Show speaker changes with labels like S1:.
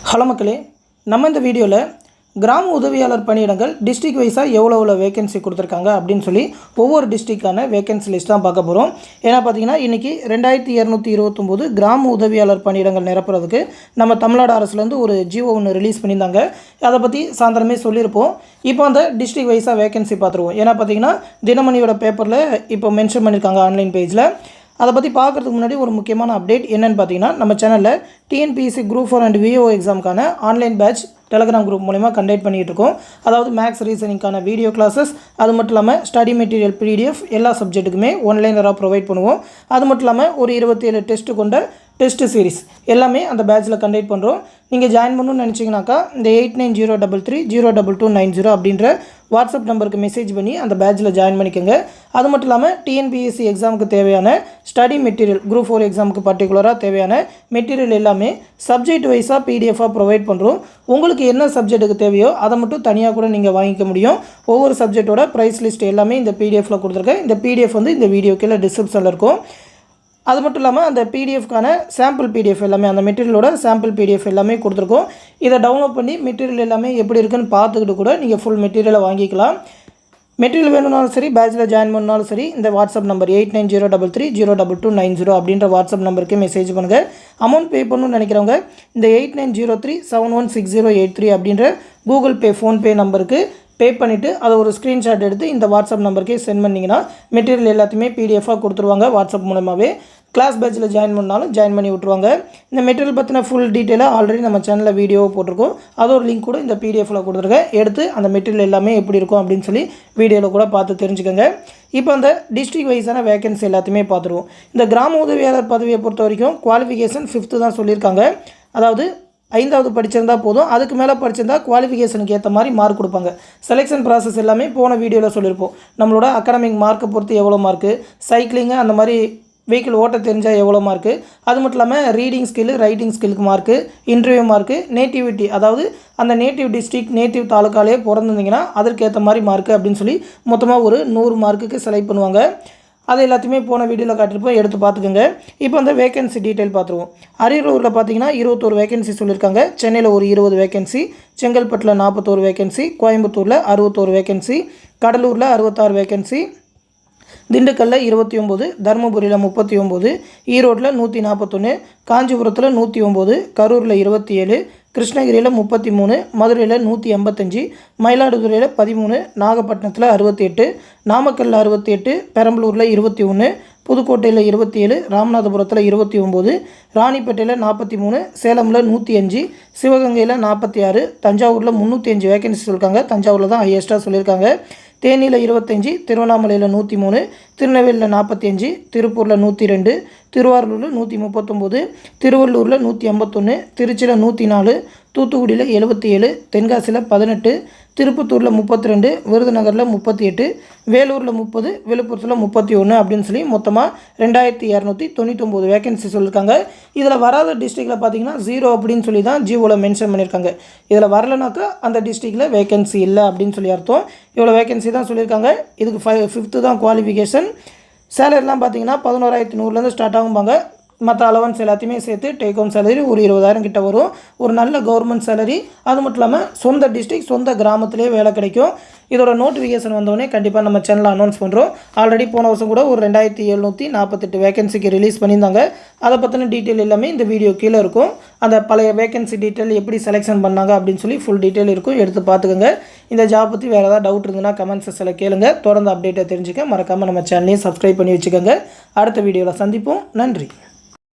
S1: Hello மக்களே, நம்ம இந்த வீடியோவில் கிராம உதவியாளர் பணியிடங்கள் டிஸ்ட்ரிக்ட் வைஸாக எவ்வளோ வேகன்சி கொடுத்துருக்காங்க அப்படின்னு சொல்லி ஒவ்வொரு டிஸ்ட்ரிக்டான வேகன்சி லிஸ்ட் தான் பார்க்க போகிறோம். ஏன்னா பார்த்தீங்கன்னா இன்றைக்கி 2229 கிராம உதவியாளர் பணியிடங்கள் நிரப்புறதுக்கு நம்ம தமிழ்நாடு அரசுலேருந்து ஒரு ஜிஓ ஒன்று ரிலீஸ் பண்ணியிருந்தாங்க. அதை பற்றி சாயந்தரமே சொல்லியிருப்போம். இப்போ அந்த டிஸ்ட்ரிக்ட் வைஸாக வேகன்சி பார்த்துருவோம். ஏன்னா பார்த்தீங்கன்னா தினமணியோட பேப்பரில் இப்போ மென்ஷன் பண்ணியிருக்காங்க ஆன்லைன் பேஜில். அதை பற்றி பார்க்குறதுக்கு முன்னாடி ஒரு முக்கியமான அப்டேட் என்னென்னு பார்த்தீங்கன்னா, நம்ம சேனலில் டிஎன்பிஎஸ்சி குரூப் 4 அண்ட் விஓ எக்ஸாமுக்கான ஆன்லைன் பேட்ச் டெலகிராம் குரூப் மூலிமா கண்டக்ட் பண்ணிகிட்டு இருக்கோம். அதாவது மேக்ஸ் ரீசனிங்கான வீடியோ கிளாஸஸ், அது மட்டும் இல்லாமல் ஸ்டடி மெட்டீரியல் பிடிஎஃப் எல்லா சப்ஜெக்ட்டுக்குமே ஒன்லைனராக ப்ரொவைட் பண்ணுவோம். அது மட்டும் இல்லாமல் ஒரு 27 டெஸ்ட்டு கொண்ட டெஸ்ட் சீரிஸ் எல்லாமே அந்த பேட்சில் கண்டக்ட் பண்ணுறோம். நீங்கள் ஜாயின் பண்ணணும்னு நினச்சிங்கனாக்கா இந்த 8903302290 அப்படின்ற வாட்ஸ்அப் நம்பருக்கு மெசேஜ் பண்ணி அந்த பேட்சில் ஜாயின் பண்ணிக்கோங்க. அது மட்டும் இல்லாமல் டிஎன்பிஎஸ்சி எக்ஸாமுக்கு தேவையான ஸ்டடி மெட்டீரியல், குரூப் 4 எக்ஸாமுக்கு பர்டிகுலராக தேவையான மெட்டீரியல் எல்லாமே சப்ஜெக்ட் வைஸாக பிடிஎஃபாக ப்ரொவைட் பண்ணுறோம். உங்களுக்கு என்ன சப்ஜெக்ட்டுக்கு தேவையோ அதை மட்டும் தனியாக கூட நீங்கள் வாங்கிக்க முடியும். ஒவ்வொரு சப்ஜெக்டோட ப்ரைஸ் லிஸ்ட் எல்லாமே இந்த பிடிஎஃபில் கொடுத்துருக்கேன். இந்த பிடிஎஃப் வந்து இந்த வீடியோ கீழே டிஸ்கிரிப்ஷனில் இருக்கும். அது மட்டும் இல்லாமல் அந்த பிடிஎஃப்கான சாம்பிள் பிடிஎஃப் எல்லாமே, அந்த மெட்டீரியலோட சாம்பிள் பிடிஎஃப் எல்லாமே கொடுத்துருக்கோம். இதை டவுன்லோட் பண்ணி மெட்டீரியல் எல்லாமே எப்படி இருக்குன்னு பார்த்துக்கிட்டு கூட நீங்கள் ஃபுல் மெட்டீரியலை வாங்கிக்கலாம். மெட்டீரியல் வேணும்னாலும் சரி, பேட்சில் ஜாயின் பண்ணாலும் சரி, இந்த வாட்ஸ்அப் நம்பர் 8903302290 அப்படின்ற வாட்ஸ்அப் நம்பருக்கு மெசேஜ் பண்ணுங்கள். அமௌண்ட் பே பண்ணணும்னு நினைக்கிறவங்க இந்த 8903716083 அப்படின்ற கூகுள் பே, ஃபோன்பே நம்பருக்கு பே பண்ணிவிட்டு அதை ஒரு ஸ்க்ரீன்ஷாட் எடுத்து இந்த வாட்ஸ்அப் நம்பருக்கே சென்ட் பண்ணிங்கன்னா மெட்டீரியல் எல்லாத்தையுமே பிடிஎஃபாக கொடுத்துருவாங்க. வாட்ஸ்அப் மூலமாகவே கிளாஸ் பேட்சில் ஜாயின் பண்ணாலும் ஜாயின் பண்ணி விட்ருவாங்க. இந்த மெட்டீரியல் பற்றின ஃபுல் டீட்டெயிலாக ஆல்ரெடி நம்ம சேனலில் வீடியோவை போட்டிருக்கோம். அதோட லிங்க் கூட இந்த பிடிஎஃபில் கொடுத்துருக்கேன். எடுத்து அந்த மெட்டீரியல் எல்லாமே எப்படி இருக்கும் அப்படின்னு சொல்லி வீடியோவில் கூட பார்த்து தெரிஞ்சுக்கோங்க. இப்போ அந்த டிஸ்ட்ரிக்ட் வைஸான வேகன்சி எல்லாத்தையுமே பார்த்துருவோம். இந்த கிராம உதவியாளர் பதவியை பொறுத்த வரைக்கும் குவாலிஃபிகேஷன் 5th தான் சொல்லியிருக்காங்க. அதாவது 5வது படிச்சிருந்தால் போதும். அதுக்கு மேலே படிச்சிருந்தால் குவாலிஃபிகேஷனுக்கு ஏற்ற மாதிரி மார்க் கொடுப்பாங்க. செலெக்ஷன் ப்ராசஸ் எல்லாமே போன வீடியோவில் சொல்லியிருப்போம். நம்மளோட அகாடமிக் மார்க்கை பொறுத்து எவ்வளோ மார்க்கு, சைக்கிளிங்கு அந்த மாதிரி வெஹிக்கிள் ஓட்ட தெரிஞ்சால் எவ்வளோ மார்க்கு, அது மட்டும் இல்லாமல் ரீடிங் ஸ்கில்லு, ரைட்டிங் ஸ்கில்லுக்கு மார்க்கு, இன்டர்வியூ மார்க்கு, நேட்டிவிட்டி, அதாவது அந்த நேட்டிவ் டிஸ்ட்ரிக்ட், நேட்டிவ் தாலுக்காலேயே பிறந்திருந்தீங்கன்னா அதற்கு ஏற்ற மாதிரி மார்க்கு அப்படின்னு சொல்லி மொத்தமாக ஒரு 100 மார்க்குக்கு செலக்ட் பண்ணுவாங்க. அது எல்லாத்தையுமே போன வீடியோவில் காட்டியிருப்போம், எடுத்து பார்த்துக்கோங்க. இப்போ வந்து வேகன்சி டீட்டெயில் பார்த்துருவோம். அரியலூரில் பார்த்தீங்கன்னா 21 வேகன்சி சொல்லியிருக்காங்க. சென்னையில் ஒரு 20 வேகன்சி, செங்கல்பட்டில் 41 வேகன்சி, கோயம்புத்தூரில் 61 வேகன்சி, கடலூரில் 66 வேகன்சி, திண்டுக்கல்லில் 29, தருமபுரியில் 39, ஈரோட்டில் 141, காஞ்சிபுரத்தில் 109, கரூரில் 27, கிருஷ்ணகிரியில் 33, மதுரையில் 185, மயிலாடுதுறையில் 13, நாகப்பட்டினத்தில் 68, நாமக்கல்லில் 68, பெரம்பலூரில் 21, புதுக்கோட்டையில் 27, ராமநாதபுரத்தில் 29, ராணிப்பேட்டையில் 43, சேலமில் 105, சிவகங்கையில் 46, தஞ்சாவூரில் 305 வேகன்சி சொல்லியிருக்காங்க. தஞ்சாவூரில் தான் ஹையஸ்ட்டாக சொல்லியிருக்காங்க. தேனியில் 25, திருவண்ணாமலையில் 103, திருநெல்வேலியில் 45, திருப்பூரில் 102, திருவாரூரில் 139, திருவள்ளூரில் 181, திருச்சியில் 104, தூத்துக்குடியில் 77, தென்காசியில் 18, திருப்பத்தூரில் 32, விருதுநகரில் 38, வேலூரில் 30, விழுப்புரத்தில் 31 அப்படின்னு சொல்லி மொத்தமாக 2299 வேகன்சி சொல்லியிருக்காங்க. இதில் வராத டிஸ்ட்ரிக்டில் பார்த்தீங்கன்னா 0 அப்படின்னு சொல்லி தான் ஜிஓவில் மென்ஷன் பண்ணியிருக்காங்க. இதில் வரலனாக்கா அந்த டிஸ்ட்ரிக்டில் வேகன்சி இல்லை அப்படின்னு சொல்லி அர்த்தம். இவ்வளோ வேகன்சி தான் சொல்லியிருக்காங்க. இதுக்கு 5th தான் குவாலிஃபிகேஷன். சேலரிலாம் பார்த்தீங்கன்னா 11,100 ஸ்டார்ட் ஆகும்பாங்க. மற்ற அலவன்ஸ் எல்லாத்தையுமே சேர்த்து டேக் ஹோம் சேலரி ஒரு 20,000 கிட்ட வரும். ஒரு நல்ல கவர்மெண்ட் சேலரி. அது மட்டும் இல்லாமல் சொந்த டிஸ்ட்ரிக்ட், சொந்த கிராமத்திலே வேலை கிடைக்கும். இதோட நோட்டிஃபிகேஷன் வந்தோடனே கண்டிப்பாக நம்ம சேனலில் அனௌன்ஸ் பண்ணுறோம். ஆல்ரெடி போன வருஷம் கூட ஒரு 2748 வேகன்சிக்கு ரிலீஸ் பண்ணியிருந்தாங்க. அதை பற்றின டீட்டெயில் எல்லாமே இந்த வீடியோ கீழே இருக்கும். அந்த பழைய வேகன்சி டீட்டெயில் எப்படி செலெக்ஷன் பண்ணாங்க அப்படின்னு சொல்லி ஃபுல் டீட்டெயில் இருக்கும், எடுத்து பார்த்துக்கோங்க. இந்த ஜாப் பற்றி வேறு ஏதாவது டவுட் இருந்ததுன்னா கமெண்ட் செக்ஷனில் கேளுங்க. தொடர்ந்து அப்டேட்டை தெரிஞ்சுக்க மறக்காமல் நம்ம சேனலையும் சப்ஸ்கிரைப் பண்ணி வச்சுக்கோங்க. அடுத்த வீடியோவில் சந்திப்போம். நன்றி.